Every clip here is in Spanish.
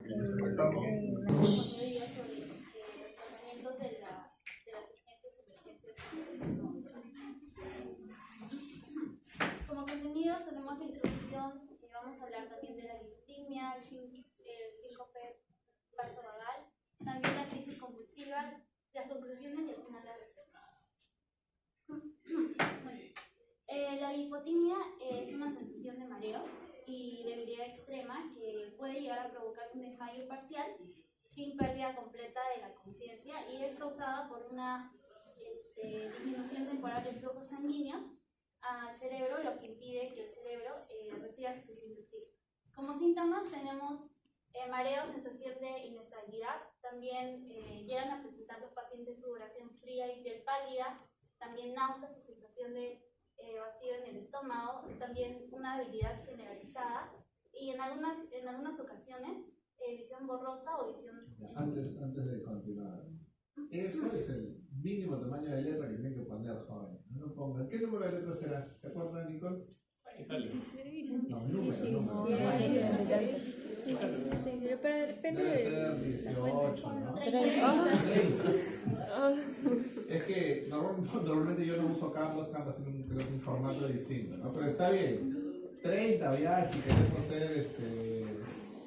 Empezamos. Sobre los tratamientos de las urgencias emergentes. Como contenidos tenemos la introducción, vamos a hablar también de la distimia, el síncope vasovagal, también la crisis convulsiva, las conclusiones y al final la respuesta. La lipotimia es una sensación de mareo y debilidad extrema que puede llegar a provocar un desmayo parcial sin pérdida completa de la conciencia y es causada por una disminución temporal del flujo sanguíneo al cerebro, lo que impide que el cerebro reciba suficiente oxígeno. Como síntomas tenemos mareo, sensación de inestabilidad, también llegan a presentar los pacientes sudoración fría y piel pálida, también náuseas o sensación de vacío en el estómago, también una debilidad generalizada y en algunas ocasiones visión borrosa o visión... Antes de continuar, eso es el mínimo tamaño de letra que tienen que poner, joven. No pongan. ¿Qué número de letra será? ¿Te acuerdas, Nicole? No, número. Pero depende Debe de ser 18, ¿no? Es que normalmente yo no uso Canvas tiene creo que un formato distinto, ¿no? Pero está bien. 30 ya, si queremos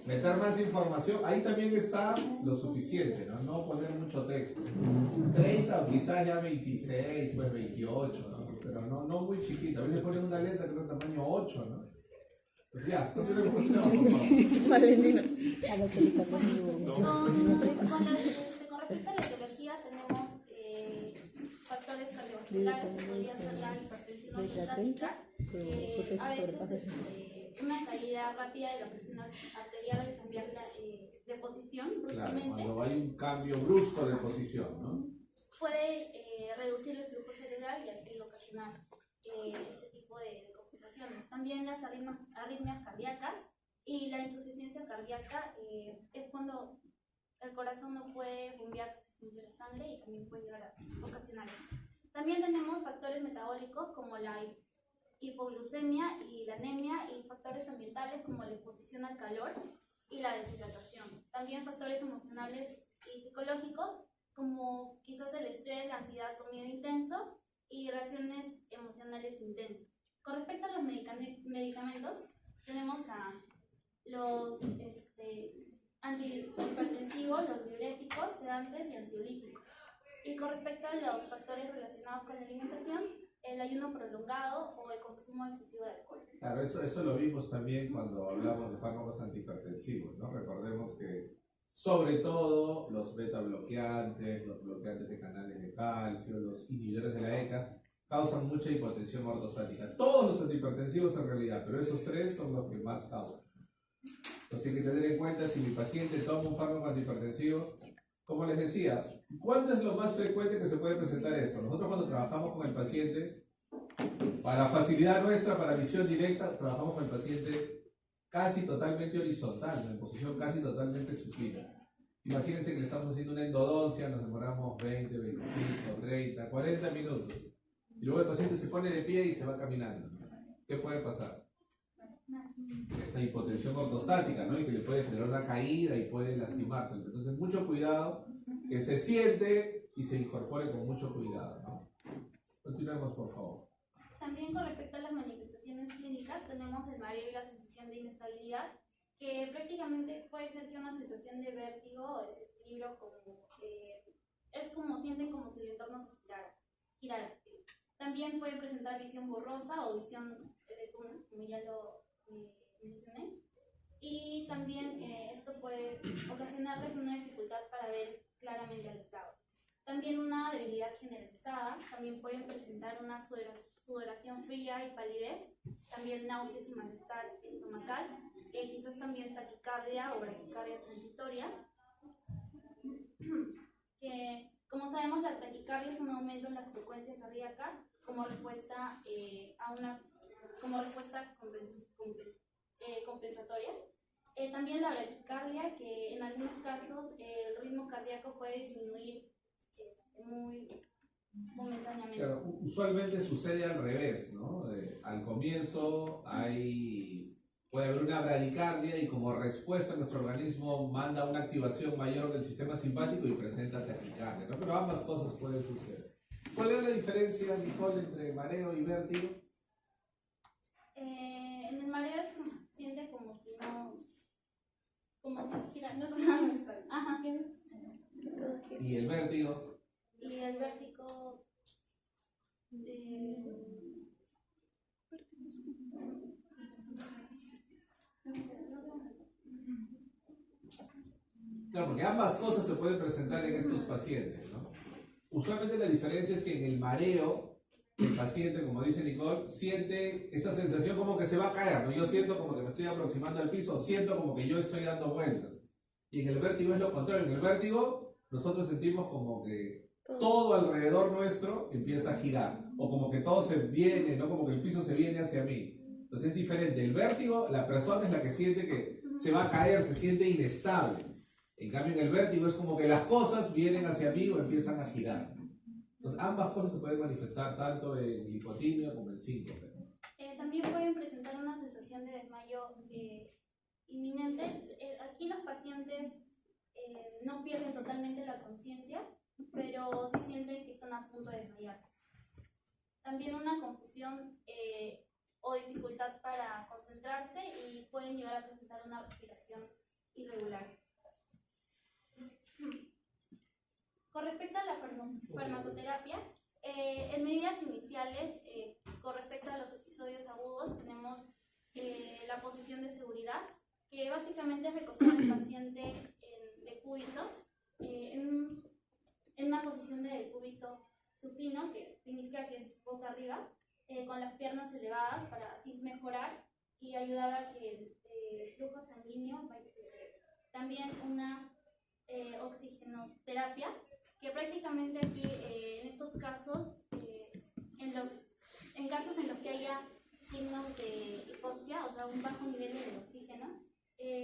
meter más información, ahí también está lo suficiente, ¿no? No poner mucho texto. 30 o quizás ya 26, pues 28, ¿no? Pero no muy chiquita. A veces ponen una letra que es tamaño 8, ¿no? Pues ya, continuemos, por favor. Valentina. Con respecto a la etiología tenemos factores cardiovasculares que podrían ser la hipertensión ortostática, a veces una caída rápida de la presión arterial al cambiar de posición bruscamente. Claro, cuando hay un cambio brusco de posición, ¿no? Puede reducir el flujo cerebral y así ocasionar este tipo de complicaciones. También las arritmias cardíacas y la insuficiencia cardíaca es cuando el corazón no puede bombear suficiente sangre y también puede llegar a ocasionar esto. También tenemos factores metabólicos como la hipoglucemia y la anemia y factores ambientales como la exposición al calor y la deshidratación. También factores emocionales y psicológicos como quizás el estrés, la ansiedad o miedo intenso y reacciones emocionales intensas. Con respecto a los medicamentos, tenemos a los antihipertensivos, los diuréticos, sedantes y ansiolíticos. Y con respecto a los factores relacionados con la alimentación, el ayuno prolongado o el consumo excesivo de alcohol. Claro, eso lo vimos también cuando hablamos de fármacos antihipertensivos, ¿no? Recordemos que sobre todo los beta bloqueantes, los bloqueantes de canales de calcio, los inhibidores de la ECA, causan mucha hipotensión ortostática. Todos los antihipertensivos en realidad, pero esos tres son los que más causan. Entonces hay que tener en cuenta si mi paciente toma un fármaco antihipertensivo, como les decía, ¿cuándo es lo más frecuente que se puede presentar esto? Nosotros cuando trabajamos con el paciente, para facilidad nuestra, para visión directa, trabajamos con el paciente casi totalmente horizontal, en posición casi totalmente supina. Imagínense que le estamos haciendo una endodoncia, nos demoramos 20, 25, 30, 40 minutos. Y luego el paciente se pone de pie y se va caminando. ¿Qué puede pasar? Esta hipotensión ortostática, ¿no? Y que le puede generar una caída y puede lastimarse. Entonces, mucho cuidado, que se siente y se incorpore con mucho cuidado, ¿no? Continuemos, por favor. También con respecto a las manifestaciones clínicas, tenemos el mareo y la sensación de inestabilidad, que prácticamente puede ser que una sensación de vértigo o desequilibrio, es como sienten como si el entorno se girara. También puede presentar visión borrosa o visión de túnel, como ya lo mencioné. Y también esto puede ocasionarles una dificultad para ver claramente a los lados. También una debilidad generalizada, también pueden presentar una sudoración fría y palidez, también náuseas y malestar estomacal, quizás también taquicardia o bradicardia transitoria, que como sabemos la taquicardia es un aumento en la frecuencia cardíaca como respuesta compensatoria. También la bradicardia, que en algunos casos el ritmo cardíaco puede disminuir muy momentáneamente. Claro, usualmente sucede al revés, ¿no? Al comienzo hay puede haber una bradicardia y como respuesta nuestro organismo manda una activación mayor del sistema simpático y presenta taquicardia, ¿no? Pero ambas cosas pueden suceder. ¿Cuál es la diferencia, Nicole, entre mareo y vértigo? En el mareo es como, siente como si gira, no está. Ajá. ¿Y el vértigo? Y el vértigo Claro, porque ambas cosas se pueden presentar en estos pacientes, ¿no? Usualmente la diferencia es que en el mareo, el paciente, como dice Nicole, siente esa sensación como que se va a caer, ¿no? Yo siento como que me estoy aproximando al piso, siento como que yo estoy dando vueltas. Y en el vértigo es lo contrario. En el vértigo nosotros sentimos como que todo alrededor nuestro empieza a girar, o como que todo se viene, ¿no? Como que el piso se viene hacia mí. Entonces es diferente. El vértigo, la persona es la que siente que se va a caer, se siente inestable. En cambio, en el vértigo es como que las cosas vienen hacia mí o empiezan a girar. Entonces, ambas cosas se pueden manifestar tanto en hipotimia como en síncope. También pueden presentar una sensación de desmayo inminente. Aquí los pacientes no pierden totalmente la conciencia, pero sí sienten que están a punto de desmayarse. También una confusión o dificultad para concentrarse y pueden llegar a presentar una respiración irregular. Con respecto a la farmacoterapia, en medidas iniciales, con respecto a los episodios agudos, tenemos la posición de seguridad, que básicamente es recostar al paciente de cúbito, en una posición de decúbito supino, que significa que es boca arriba, con las piernas elevadas para así mejorar y ayudar a que el flujo sanguíneo vaya a cerebro. También una oxigenoterapia, que prácticamente aquí en estos casos, en casos en los que haya signos de hipoxia, o sea, un bajo nivel de oxígeno,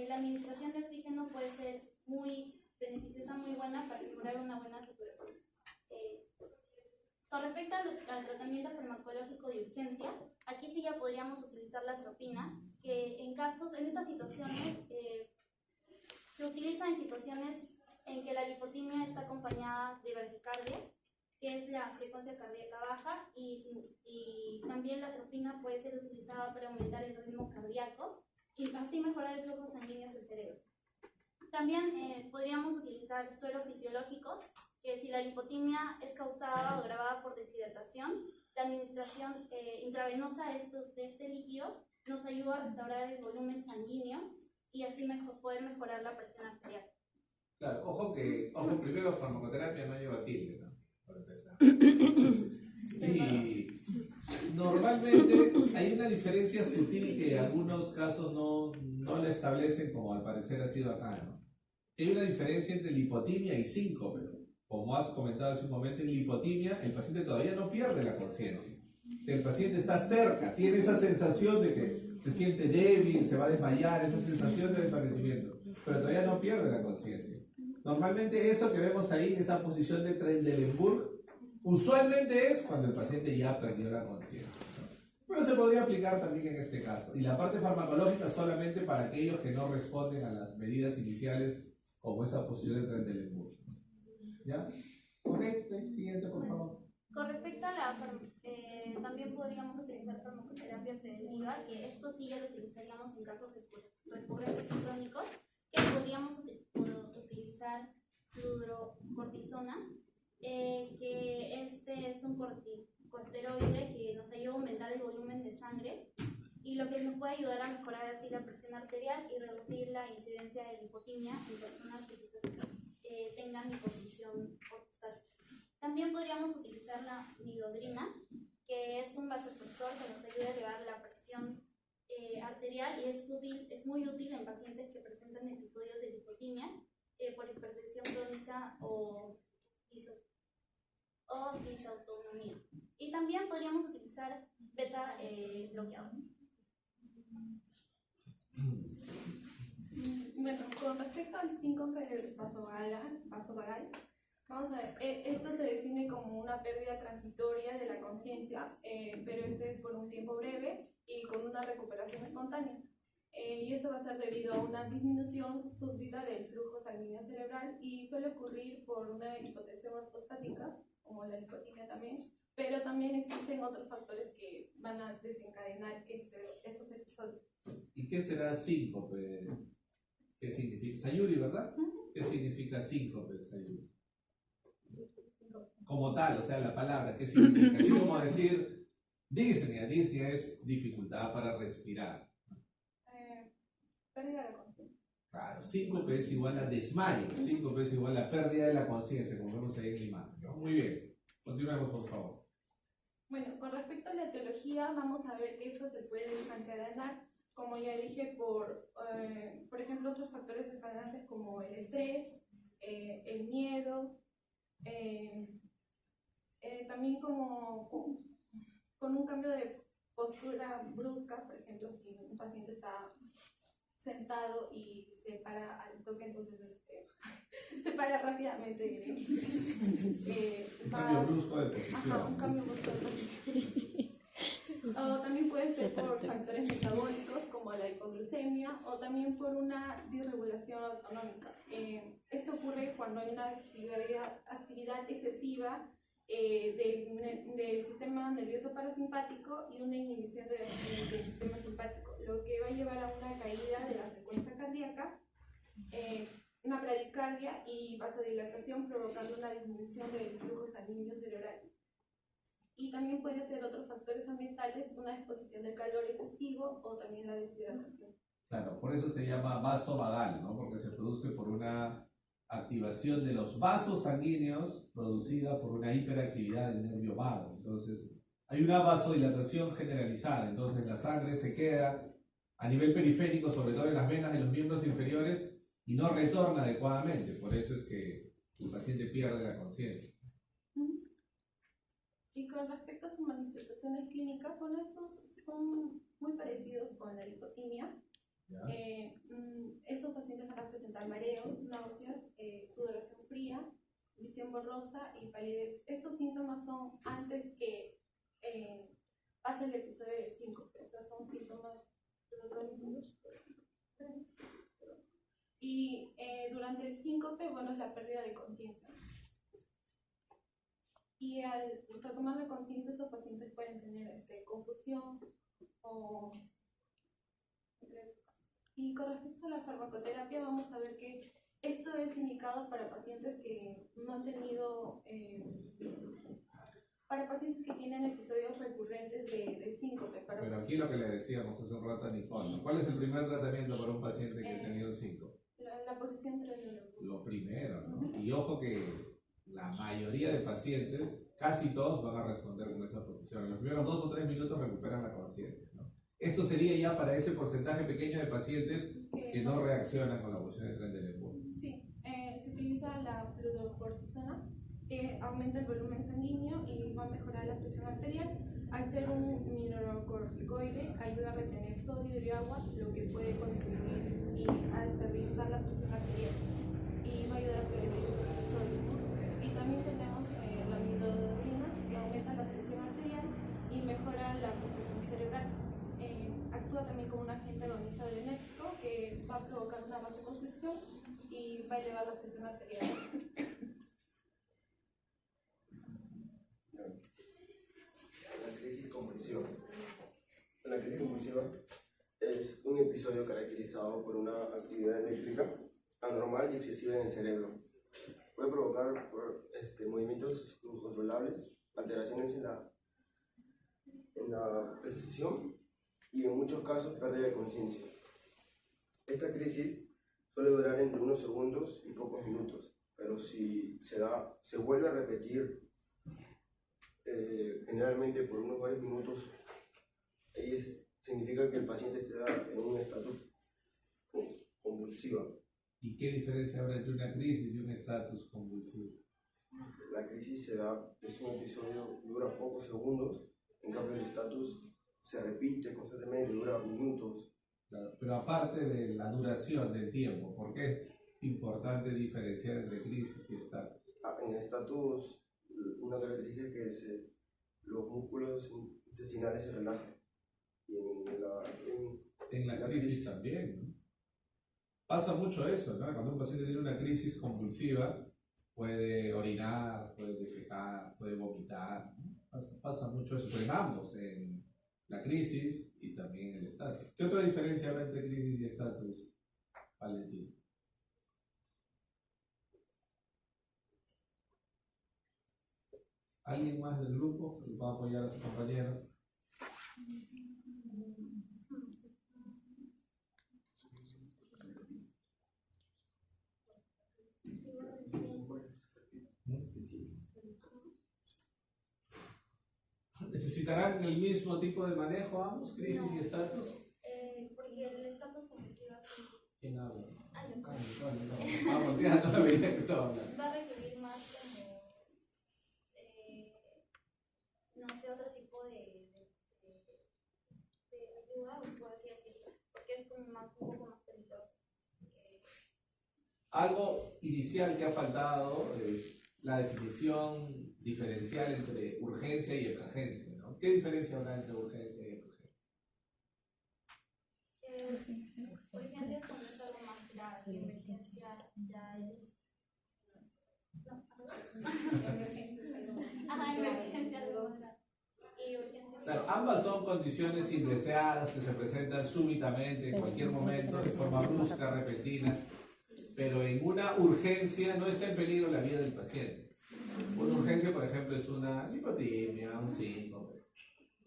la administración de oxígeno puede ser muy beneficiosa, muy buena para asegurar una buena saturación. Con respecto al tratamiento farmacológico de urgencia, aquí sí ya podríamos utilizar la atropina, que en estas situaciones se utiliza en situaciones en que la lipotimia está acompañada de bradicardia, que es la frecuencia cardíaca baja, y también la atropina puede ser utilizada para aumentar el ritmo cardíaco y así mejorar el flujo sanguíneo hacia el cerebro. También podríamos utilizar sueros fisiológicos, que si la lipotimia es causada o agravada por deshidratación, la administración intravenosa de este líquido nos ayuda a restaurar el volumen sanguíneo y así poder mejorar la presión arterial. Claro, ojo, primero farmacoterapia no lleva tilde, ¿no? Para empezar. Y normalmente hay una diferencia sutil que en algunos casos no la establecen, como al parecer ha sido acá, ¿no? Hay una diferencia entre lipotimia y síncope. Como has comentado hace un momento, en lipotimia el paciente todavía no pierde la conciencia. El paciente está cerca, tiene esa sensación de que se siente débil, se va a desmayar, esa sensación de desvanecimiento, pero todavía no pierde la conciencia. Normalmente eso que vemos ahí, esa posición de Trendelenburg, usualmente es cuando el paciente ya perdió la conciencia, ¿no? Pero se podría aplicar también en este caso. Y la parte farmacológica solamente para aquellos que no responden a las medidas iniciales, como esa posición de Trendelenburg. ¿Ya? Ok, siguiente, por favor. Con respecto a también podríamos utilizar farmacoterapia preventiva, que esto sí ya lo utilizaríamos en casos recurrentes y crónicos, que podríamos utilizar fludrocortisona, que este es un corticosteroide que nos ayuda a aumentar el volumen de sangre y lo que nos puede ayudar a mejorar así la presión arterial y reducir la incidencia de lipotimia en personas que quizás tengan hipotensión ortostática. También podríamos utilizar la midodrina, que es un vasopresor que nos ayuda a elevar la presión arterial y es muy útil en pacientes que presentan episodios de lipotimia por hipertensión crónica o disautonomía. Y también podríamos utilizar beta bloqueadores. Bueno, con respecto al síncope vasovagal, vamos a ver, esto se define como una pérdida transitoria de la conciencia, pero este es por un tiempo breve y con una recuperación espontánea. y esto va a ser debido a una disminución súbita del flujo sanguíneo cerebral y suele ocurrir por una hipotensión ortostática, como la hipotimia también, pero también existen otros factores que van a desencadenar estos episodios. ¿Y qué será síncope? ¿Qué significa? Sayuri, ¿verdad? ¿Qué significa síncope, Sayuri? Como tal, o sea, la palabra, ¿qué significa? Así como decir disnea. Disnea es dificultad para respirar. Pérdida de la conciencia. Claro, síncope es igual a desmayo, síncope es igual a pérdida de la conciencia, como vemos ahí en la imagen, ¿no? Muy bien, continuemos por favor. Bueno, con respecto a la etiología, vamos a ver que esto se puede desencadenar, como ya dije, por ejemplo, otros factores desencadenantes como el estrés, el miedo, también como con un cambio de postura brusca, por ejemplo, si un paciente está sentado y se para al toque, entonces se para rápidamente. Un cambio brusco de posición. Ajá, un cambio brusco de posición. O también puede ser por factores metabólicos como la hipoglucemia o también por una disregulación autonómica. Esto ocurre cuando hay una actividad excesiva del sistema nervioso parasimpático y una inhibición del sistema simpático, lo que va a llevar a una caída de la frecuencia cardíaca, una bradicardia y vasodilatación, provocando una disminución del flujo sanguíneo cerebral. Y también puede ser otros factores ambientales, una exposición del calor excesivo o también la deshidratación. Claro, por eso se llama vasovagal, ¿no? Porque se produce por una activación de los vasos sanguíneos producida por una hiperactividad del nervio vago. Entonces, hay una vasodilatación generalizada, entonces la sangre se queda a nivel periférico, sobre todo en las venas de los miembros inferiores, y no retorna adecuadamente. Por eso es que el paciente pierde la conciencia. Y con respecto a sus manifestaciones clínicas, bueno, estos son muy parecidos con la hipotimia. Estos pacientes van a presentar mareos, náuseas, sudoración fría, visión borrosa y palidez. Estos síntomas son antes que pase el episodio del síncope, o sea, son síntomas crónicos. Y durante el síncope, bueno, es la pérdida de conciencia. Y al retomar la conciencia, estos pacientes pueden tener confusión y con respecto a la farmacoterapia, vamos a ver que esto es indicado para pacientes que no han tenido, para pacientes que tienen episodios recurrentes de síncope. Pero aquí lo que le decíamos hace un rato a Nicole, ¿no? ¿Cuál es el primer tratamiento para un paciente que ha tenido síncope? La posición 3 de Lo primero, ¿no? Y ojo que la mayoría de pacientes, casi todos van a responder con esa posición. En los primeros 2 o 3 minutos recuperan la conciencia, ¿no? Esto sería ya para ese porcentaje pequeño de pacientes que no reaccionan con la posición de tren de Leboeuf. Sí, se utiliza la fluorocortisona, aumenta el volumen sanguíneo y va a mejorar la presión arterial. Al ser un mineralocorticoide, ayuda a retener sodio y agua, lo que puede contribuir a estabilizar la presión arterial y va a ayudar a prevenir el episodio. Y también tenemos la amiodarona, que aumenta la presión arterial y mejora la perfusión cerebral. Actúa también como un agente agonista adrenérgico que va a provocar una vasoconstricción y va a elevar la presión arterial. La crisis convulsiva. La crisis convulsiva es un episodio caracterizado por una actividad eléctrica anormal y excesiva en el cerebro. Puede provocar movimientos incontrolables, alteraciones en la percepción y en muchos casos pérdida de conciencia. Esta crisis suele durar entre unos segundos y pocos minutos, pero si se vuelve a repetir generalmente por unos varios minutos, significa que el paciente está en un estatus convulsivo. ¿Y qué diferencia habrá entre una crisis y un estatus convulsivo? La crisis es un episodio que dura pocos segundos, en cambio el estatus se repite constantemente, dura minutos. Claro, pero aparte de la duración del tiempo, ¿por qué es importante diferenciar entre crisis y estatus? En el estatus, una característica es que los músculos intestinales se relajan. y En la crisis también, ¿no? Pasa mucho eso, ¿no? Cuando un paciente tiene una crisis convulsiva, puede orinar, puede defecar, puede vomitar, ¿no? Pasa mucho eso, pero en ambos, en la crisis y también en el estatus. ¿Qué otra diferencia habrá entre crisis y estatus, Valentín? ¿Alguien más del grupo que pueda apoyar a su compañero? ¿Necesitarán el mismo tipo de manejo ambos, crisis y estatus? Porque el estatus convulsivo ¿Quién habla? yo Estaba volteando, no veía que estaba hablando. va a requerir más como, no sé, otro tipo de ayuda, por así decirlo, porque es como un poco más peligroso. Algo inicial que ha faltado es la definición diferencial entre urgencia y emergencia, ¿no? ¿Qué diferencia habrá entre urgencia y emergencia? Urgencia es cuando es algo más grave, y emergencia ya es... Ajá, emergencia algo más grave. Y urgencia... Claro, ambas son condiciones indeseadas que se presentan súbitamente, en cualquier momento, de forma brusca, repentina, pero en una urgencia no está en peligro la vida del paciente. Una urgencia, por ejemplo, es una hipotimia, un síncope.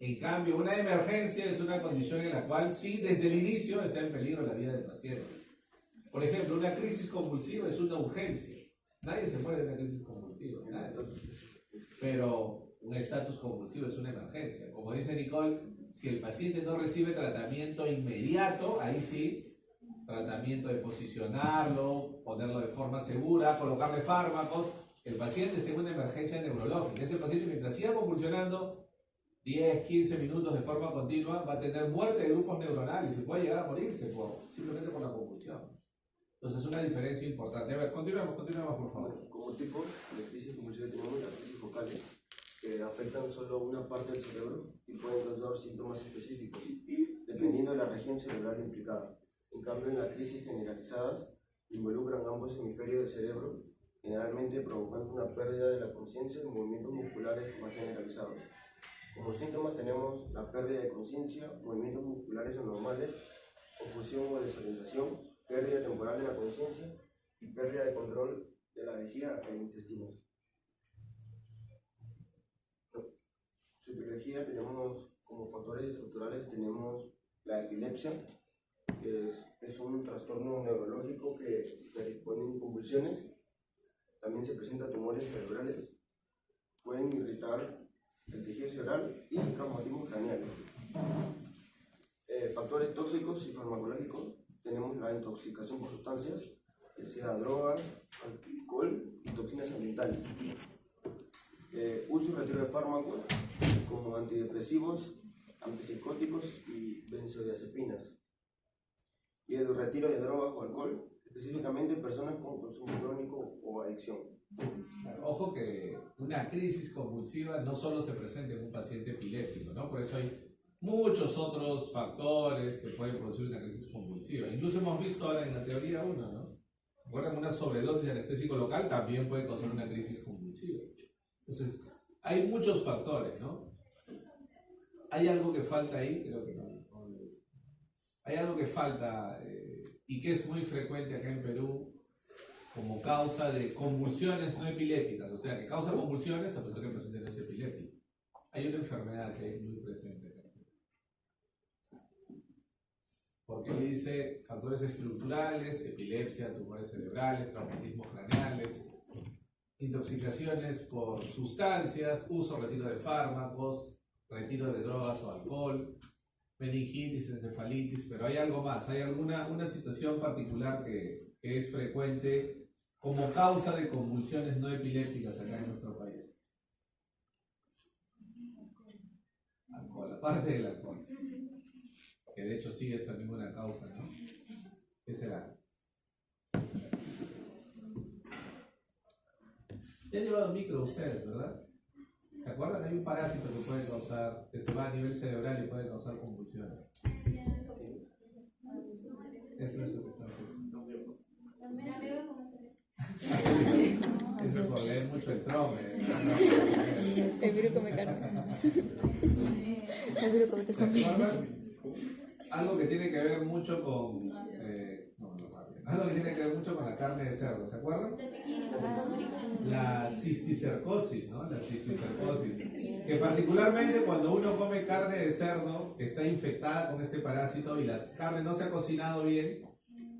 En cambio, una emergencia es una condición en la cual sí, desde el inicio está en peligro la vida del paciente. Por ejemplo, una crisis convulsiva es una urgencia. Nadie se muere de una crisis convulsiva, nadie. Pero un estatus convulsivo es una emergencia. Como dice Nicole, si el paciente no recibe tratamiento inmediato, ahí sí, tratamiento de posicionarlo, ponerlo de forma segura, colocarle fármacos. El paciente está en una emergencia neurológica. Ese paciente, mientras siga convulsionando 10, 15 minutos de forma continua, va a tener muerte de grupos neuronales y puede llegar a morirse simplemente por la convulsión. Entonces, es una diferencia importante. A ver, continuemos, por favor. Como tipo de crisis convulsiva tenemos las crisis focales, que afectan solo una parte del cerebro y pueden causar síntomas específicos, dependiendo de la región cerebral implicada. En cambio, en las crisis generalizadas, involucran ambos hemisferios del cerebro, generalmente provocando una pérdida de la conciencia y movimientos musculares más generalizados. Como síntomas tenemos la pérdida de conciencia, movimientos musculares anormales, confusión o desorientación, pérdida temporal de la conciencia y pérdida de control de la vejiga e intestinos. Su etiología tenemos como factores estructurales tenemos la epilepsia, que es un trastorno neurológico que dispone convulsiones. También se presentan tumores cerebrales, pueden irritar el tejido cerebral y traumatismos craneales. Factores tóxicos y farmacológicos, tenemos la intoxicación por sustancias, que sea drogas, alcohol y toxinas ambientales. Uso y retiro de fármacos como antidepresivos, antipsicóticos y benzodiazepinas. Y el retiro de drogas o alcohol, específicamente en personas con consumo crónico o adicción. Ojo que una crisis convulsiva no solo se presenta en un paciente epiléptico, ¿no? Por eso hay muchos otros factores que pueden producir una crisis convulsiva. Incluso hemos visto ahora en la teoría 1, ¿no? Recuerden, una sobredosis de anestésico local también puede causar una crisis convulsiva. Entonces, hay muchos factores, ¿no? Hay algo que falta ahí, creo que no lo he visto. Hay algo que falta y que es muy frecuente acá en Perú como causa de convulsiones no epilépticas, o sea, que causa convulsiones a pesar que el paciente no es epiléptico. Hay una enfermedad que es muy presente acá. Porque dice factores estructurales, epilepsia, tumores cerebrales, traumatismos craneales, intoxicaciones por sustancias, uso, retiro de fármacos, retiro de drogas o alcohol, meningitis, encefalitis, pero hay algo más, hay una situación particular que es frecuente como causa de convulsiones no epilépticas acá en nuestro país. Alcohol, aparte del alcohol, que de hecho sí es también una causa, ¿no? ¿Qué será? Ya han llevado micro ustedes, ¿verdad? ¿Se acuerdan? Hay un parásito que puede causar, que se va a nivel cerebral y puede causar convulsiones. Eso es lo que está pensando. Eso es por leer mucho el trome. El virus come carne. El virus come ¿Se acuerdan? Algo que tiene que ver mucho con... algo que tiene que ver mucho con la carne de cerdo, ¿se acuerdan? La cisticercosis, ¿no? La cisticercosis. Que particularmente cuando uno come carne de cerdo que está infectada con este parásito y la carne no se ha cocinado bien,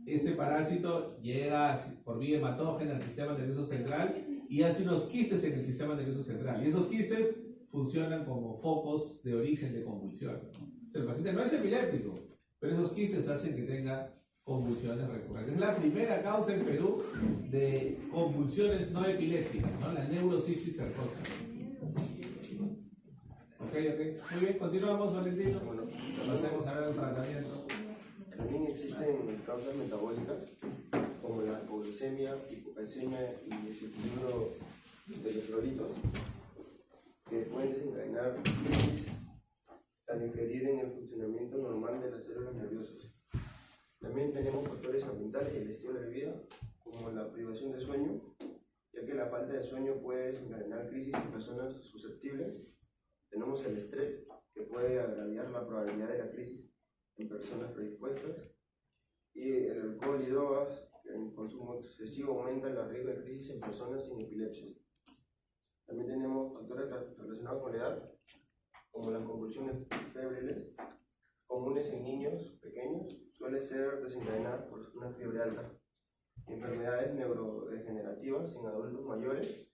ese parásito llega por vía hematógena al sistema nervioso central y hace unos quistes en el sistema nervioso central. Y esos quistes funcionan como focos de origen de convulsión, ¿no? El paciente no es epiléptico, pero esos quistes hacen que tenga convulsiones recurrentes. Es la primera causa en Perú de convulsiones no epilépticas, ¿no? La neurocisticercosis. Ok. Muy bien, continuamos, Valentino. Bueno, Pasemos a ver el tratamiento. también existen causas metabólicas como la hipoglucemia, hipocalcemia y desequilibrio de electrolitos que pueden desencadenar crisis al inferir en el funcionamiento normal de las células nerviosas. También tenemos factores ambientales y el estilo de vida, como la privación de sueño, ya que la falta de sueño puede desencadenar crisis en personas susceptibles. Tenemos el estrés, que puede agravar la probabilidad de la crisis en personas predispuestas. Y el alcohol y drogas, que en consumo excesivo aumenta el riesgo de crisis en personas sin epilepsia. También tenemos factores relacionados con la edad, como las convulsiones febriles, comunes en niños pequeños, suele ser desencadenadas por una fiebre alta. Enfermedades neurodegenerativas en adultos mayores,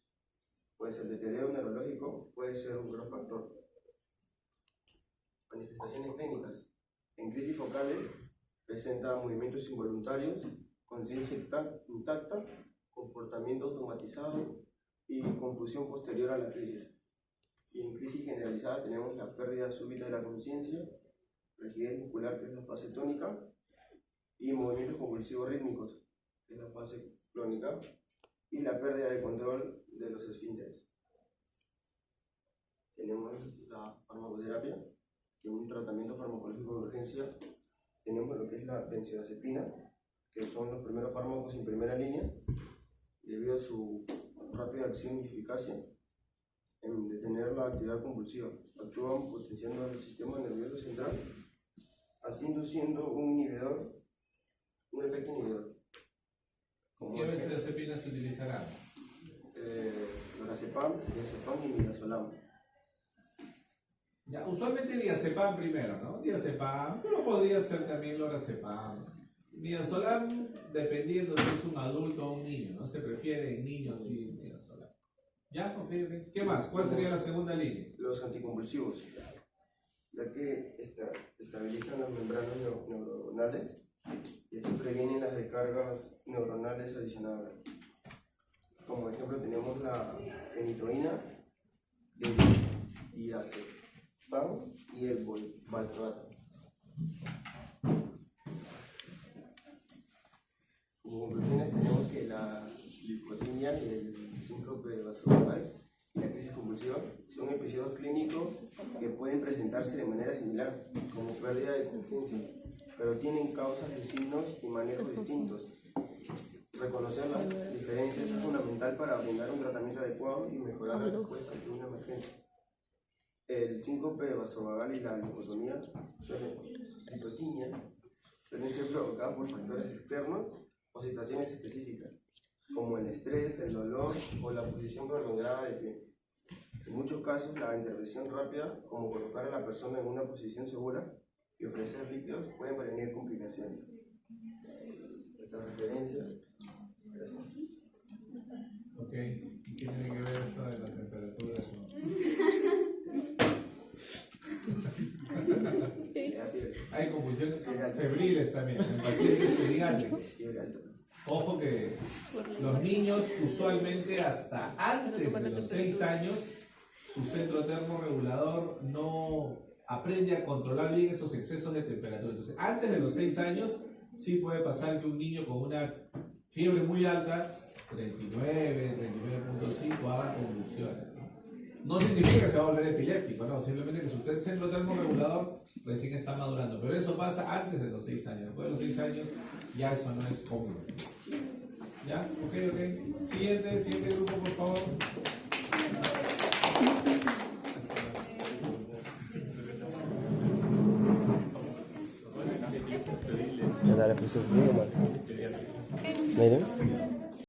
pues el deterioro neurológico puede ser un gran factor. Manifestaciones clínicas. En crisis focales presenta movimientos involuntarios, conciencia intacta, comportamiento automatizado y confusión posterior a la crisis. Y en crisis generalizada tenemos la pérdida súbita de la conciencia, rigidez muscular, que es la fase tónica, y movimientos convulsivos rítmicos, que es la fase clónica, y la pérdida de control de los esfínteres. Tenemos la farmacoterapia, que es un tratamiento farmacológico de urgencia. Tenemos lo que es la benzodiazepina, que son los primeros fármacos en primera línea, debido a su rápida acción y eficacia en detener la actividad convulsiva. Actúan potenciando el sistema nervioso central, así induciendo un efecto inhibidor. ¿Qué benzodiazepina se utilizará? Lorazepam, diazepam y midazolam. Ya, usualmente diazepam primero, ¿no? Diazepam, pero podría ser también lorazepam. Midazolam, dependiendo si es un adulto o un niño, ¿no? Se prefiere en niños y midazolam. ¿Ya? Okay. ¿Qué más? ¿Cuál sería la segunda línea? Los anticonvulsivos, ya que estabilizan las membranas neuronales y así previenen las descargas neuronales adicionales. Como ejemplo tenemos la fenitoína, el diazepam y el valproato. Como conclusiones tenemos que la lipotimia y el síncope vasovagal y la crisis convulsiva son episodios clínicos que pueden presentarse de manera similar, como pérdida de conciencia, pero tienen causas de signos y manejos distintos. Reconocer las diferencias es fundamental para brindar un tratamiento adecuado y mejorar la respuesta ante una emergencia. El síncope vasovagal y la lipotimia suelen ser provocadas por factores externos o situaciones específicas, como el estrés, el dolor o la posición prolongada de pie. En muchos casos, la intervención rápida, como colocar a la persona en una posición segura y ofrecer líquidos, puede prevenir complicaciones. Estas referencias. Gracias. Ok, ¿y qué tiene que ver eso de la temperatura? Hay convulsiones febriles también, en pacientes pediátricos. Ojo que los niños usualmente hasta antes de los 6 años su centro termorregulador no aprende a controlar bien esos excesos de temperatura. Entonces, antes de los 6 años sí puede pasar que un niño con una fiebre muy alta, 39, 39.5, haga convulsiones, ¿no? No significa que se va a volver epiléptico, no, simplemente que su centro termorregulador recién está madurando, pero eso pasa antes de los 6 años. Después de los 6 años ya eso no es común. ¿Ya? Ok. Siguiente grupo, por favor. Ya dale, pues, miren.